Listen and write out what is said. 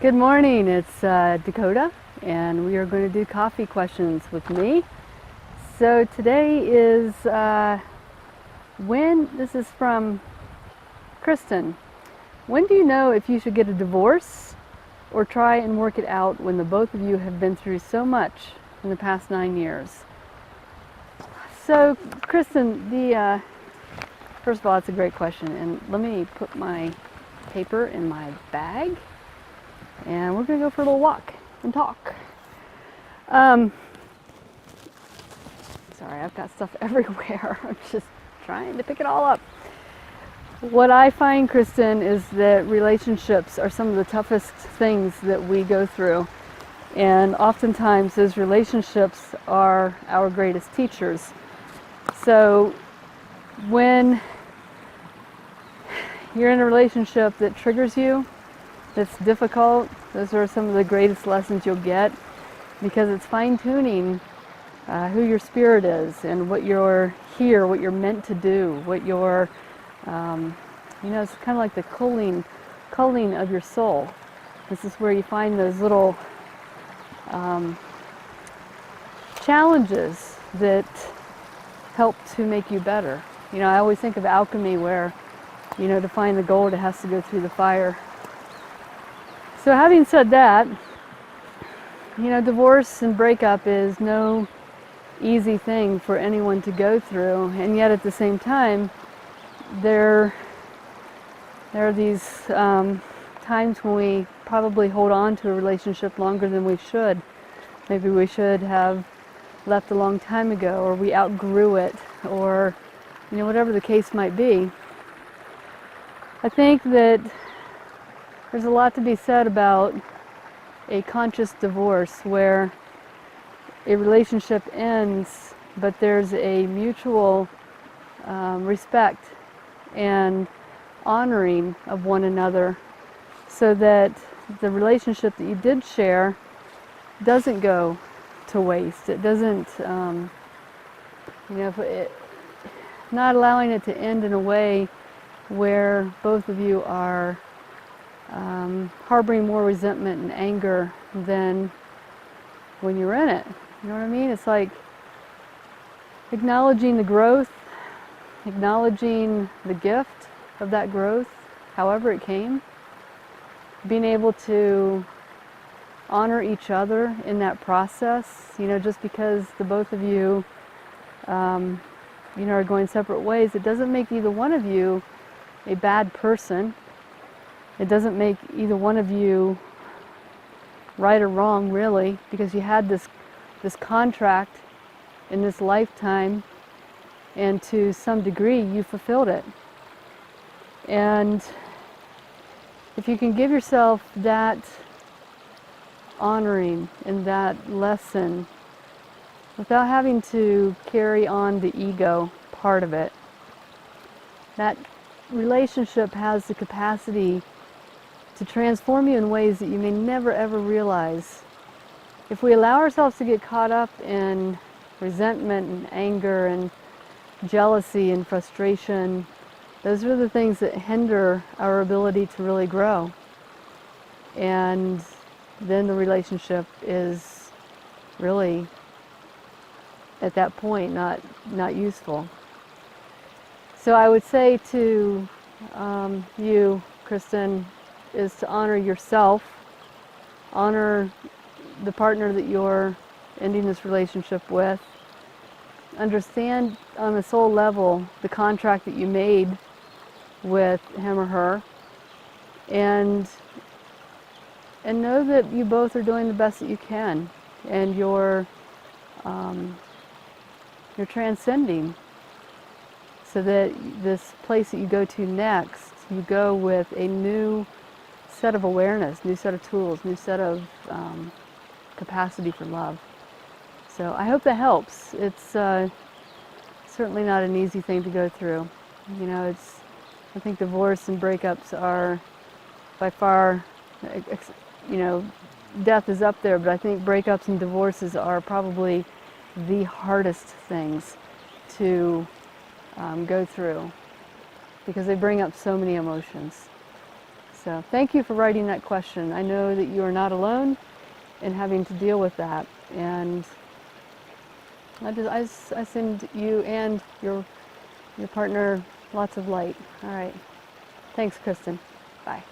Good morning, it's Dakota, and we are going to do coffee questions with me. So today is this is from Kristian. When do you know if you should get a divorce or try and work it out when the both of you have been through so much in the past 9 years? So Kristian, first of all, it's a great question, and let me put my paper in my bag. And we're going to go for a little walk and talk. Sorry, I've got stuff everywhere. I'm just trying to pick it all up. What I find, Kristian, is that relationships are some of the toughest things that we go through. And oftentimes those relationships are our greatest teachers. So when you're in a relationship that triggers you, that's difficult, those are some of the greatest lessons you'll get, because it's fine-tuning who your spirit is and what you're here, what you're meant to do, what you're, it's kind of like the culling of your soul. This is where you find those little challenges that help to make you better. I always think of alchemy where, to find the gold, it has to go through the fire. So having said that, divorce and breakup is no easy thing for anyone to go through, and yet at the same time, there are these times when we probably hold on to a relationship longer than we should. Maybe we should have left a long time ago, or we outgrew it, or whatever the case might be. I think that there's a lot to be said about a conscious divorce where a relationship ends, but there's a mutual respect and honoring of one another, so that the relationship that you did share doesn't go to waste. It doesn't, not allowing it to end in a way where both of you are harboring more resentment and anger than when you're in it. You know what I mean? It's like acknowledging the growth, acknowledging the gift of that growth, however it came, being able to honor each other in that process. Just because the both of you, are going separate ways, it doesn't make either one of you a bad person. It doesn't make either one of you right or wrong, really, because you had this contract in this lifetime, and to some degree you fulfilled it. And if you can give yourself that honoring and that lesson without having to carry on the ego part of it, that relationship has the capacity to transform you in ways that you may never ever realize. If we allow ourselves to get caught up in resentment and anger and jealousy and frustration, those are the things that hinder our ability to really grow. And then the relationship is really, at that point, not useful. So I would say to you, Kristian, is to honor yourself, honor the partner that you're ending this relationship with, understand on a soul level the contract that you made with him or her, and know that you both are doing the best that you can, and you're transcending, so that this place that you go to next, you go with a new set of awareness, new set of tools, new set of capacity for love. So I hope that helps. It's certainly not an easy thing to go through. I think divorce and breakups are by far, death is up there, but I think breakups and divorces are probably the hardest things to go through, because they bring up so many emotions. So thank you for writing that question. I know that you are not alone in having to deal with that. And I send you and your partner lots of light. All right. Thanks, Kristen. Bye.